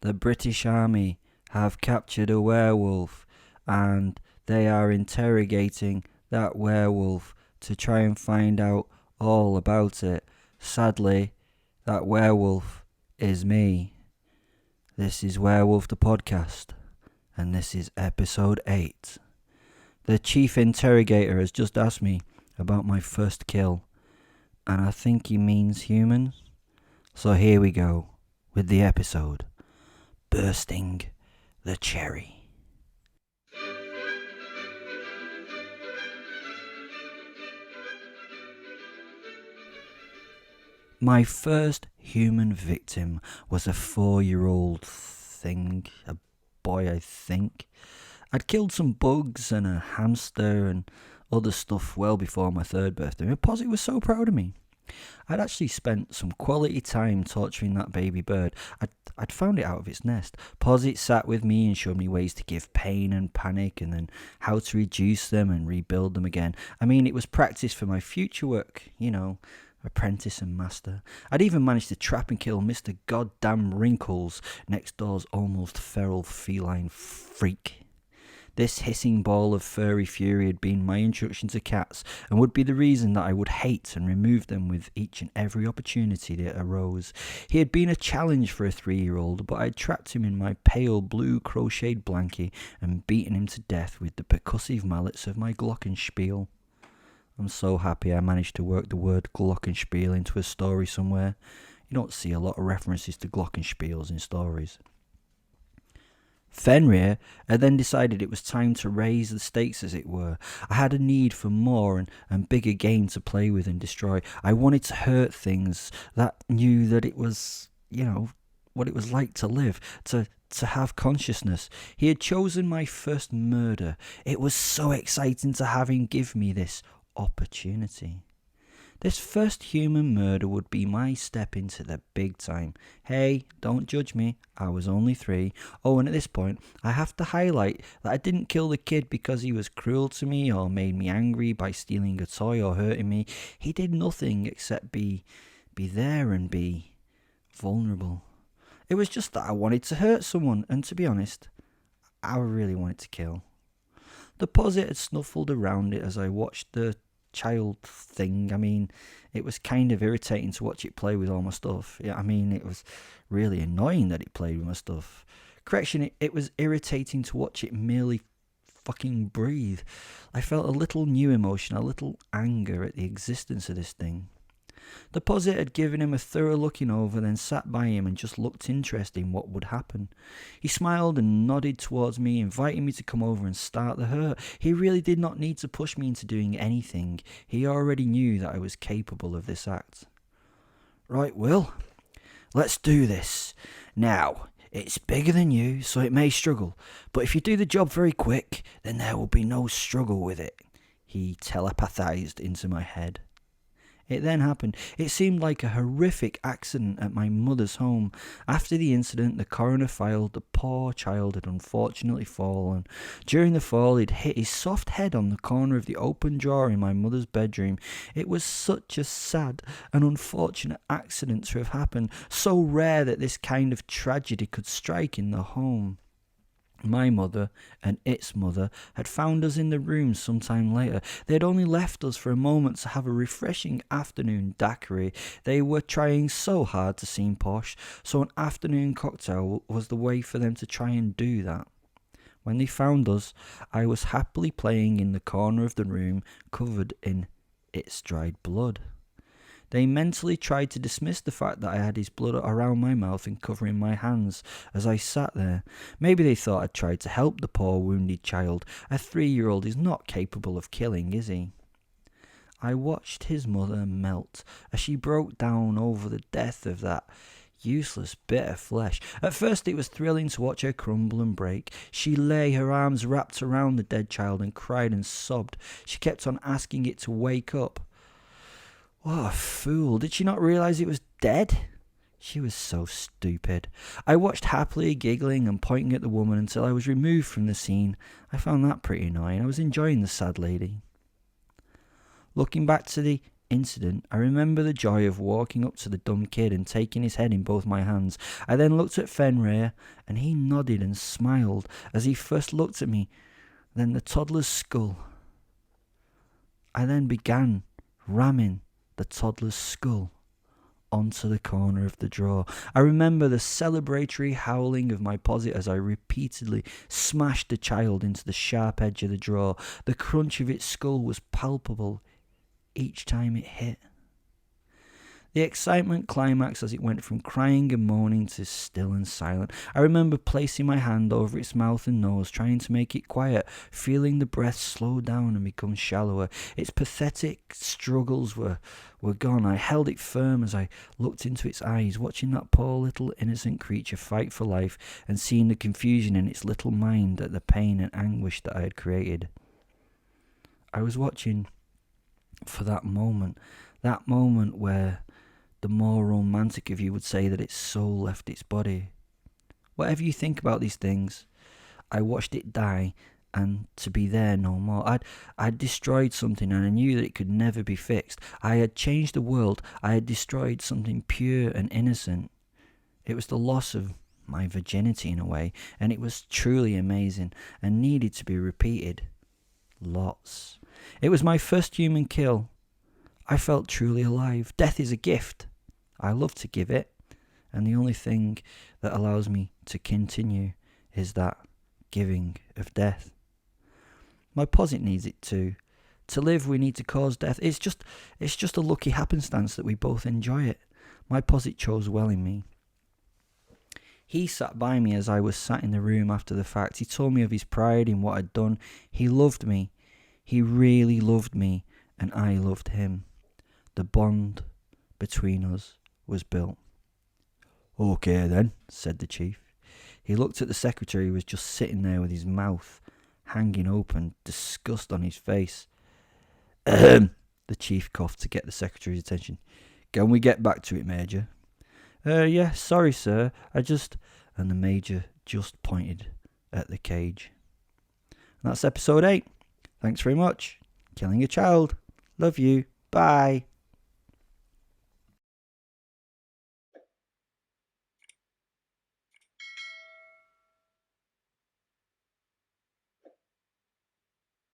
The British Army have captured a werewolf and they are interrogating that werewolf to try and find out all about it. Sadly, that werewolf is me. This is Werewolf the podcast, and this is episode 8. The chief interrogator has just asked me about my first kill, and I think he means humans. So here we go with the episode, Bursting the Cherry. My first human victim was a 4-year-old thing, a boy I think. I'd killed some bugs and a hamster and other stuff well before my 3rd birthday, and Posy was so proud of me. I'd actually spent some quality time torturing that baby bird. I'd found it out of its nest. Posy sat with me and showed me ways to give pain and panic and then how to reduce them and rebuild them again. I mean, it was practice for my future work, apprentice and master. I'd even managed to trap and kill Mr. Goddamn Wrinkles, next door's almost feral feline freak. This hissing ball of furry fury had been my introduction to cats and would be the reason that I would hate and remove them with each and every opportunity that arose. He had been a challenge for a 3-year-old, but I'd trapped him in my pale blue crocheted blankie and beaten him to death with the percussive mallets of my glockenspiel. I'm so happy I managed to work the word glockenspiel into a story somewhere. You don't see a lot of references to glockenspiels in stories. Fenrir had then decided it was time to raise the stakes, as it were. I had a need for more and bigger game to play with and destroy. I wanted to hurt things that knew that it was, what it was like to live, to have consciousness. He had chosen my first murder. It was so exciting to have him give me this opportunity. This first human murder would be my step into the big time. Hey, don't judge me, I was only 3. Oh, and at this point, I have to highlight that I didn't kill the kid because he was cruel to me or made me angry by stealing a toy or hurting me. He did nothing except be there and be vulnerable. It was just that I wanted to hurt someone, and to be honest, I really wanted to kill. The posit had snuffled around it as I watched the child thing. I mean, it was kind of irritating to watch it play with all my stuff. It was really annoying that it played with my stuff. Correction, it was irritating to watch it merely fucking breathe. I felt a little new emotion, a little anger at the existence of this thing. The posit had given him a thorough looking over, then sat by him and just looked interested in what would happen. He smiled and nodded towards me, inviting me to come over and start the hurt. He really did not need to push me into doing anything. He already knew that I was capable of this act. Right, Will, let's do this. Now, it's bigger than you, so it may struggle, but if you do the job very quick, then there will be no struggle with it. He telepathized into my head. It then happened. It seemed like a horrific accident at my mother's home. After the incident, the coroner filed the poor child had unfortunately fallen. During the fall, he'd hit his soft head on the corner of the open drawer in my mother's bedroom. It was such a sad and unfortunate accident to have happened, so rare that this kind of tragedy could strike in the home. My mother and its mother had found us in the room sometime later. They had only left us for a moment to have a refreshing afternoon daiquiri. They were trying so hard to seem posh, so an afternoon cocktail was the way for them to try and do that. When they found us, I was happily playing in the corner of the room, covered in its dried blood. They mentally tried to dismiss the fact that I had his blood around my mouth and covering my hands as I sat there. Maybe they thought I'd tried to help the poor wounded child. A 3-year-old is not capable of killing, is he? I watched his mother melt as she broke down over the death of that useless bit of flesh. At first it was thrilling to watch her crumble and break. She lay, her arms wrapped around the dead child, and cried and sobbed. She kept on asking it to wake up. What a fool. Did she not realise it was dead? She was so stupid. I watched happily, giggling and pointing at the woman until I was removed from the scene. I found that pretty annoying. I was enjoying the sad lady. Looking back to the incident, I remember the joy of walking up to the dumb kid and taking his head in both my hands. I then looked at Fenrir, and he nodded and smiled as he first looked at me, then the toddler's skull. I then began ramming the toddler's skull onto the corner of the drawer. I remember the celebratory howling of my posit as I repeatedly smashed the child into the sharp edge of the drawer. The crunch of its skull was palpable each time it hit. The excitement climaxed as it went from crying and moaning to still and silent. I remember placing my hand over its mouth and nose, trying to make it quiet, feeling the breath slow down and become shallower. Its pathetic struggles were gone. I held it firm as I looked into its eyes, watching that poor little innocent creature fight for life and seeing the confusion in its little mind at the pain and anguish that I had created. I was watching for that moment where the more romantic of you would say that its soul left its body. Whatever you think about these things, I watched it die and to be there no more. I'd destroyed something and I knew that it could never be fixed. I had changed the world. I had destroyed something pure and innocent. It was the loss of my virginity in a way, and it was truly amazing and needed to be repeated. Lots. It was my first human kill. I felt truly alive. Death is a gift. I love to give it, and the only thing that allows me to continue is that giving of death. My posit needs it too. To live, we need to cause death. It's just a lucky happenstance that we both enjoy it. My posit chose well in me. He sat by me as I was sat in the room after the fact. He told me of his pride in what I'd done. He loved me. He really loved me, and I loved him. The bond between us was built. "Okay then," said the chief. He looked at the secretary who was just sitting there with his mouth hanging open, disgust on his face. The chief coughed to get the secretary's attention. "Can we get back to it, Major?" Yeah, sorry, sir. And the Major just pointed at the cage. And that's episode 8. Thanks very much. Killing a child. Love you. Bye.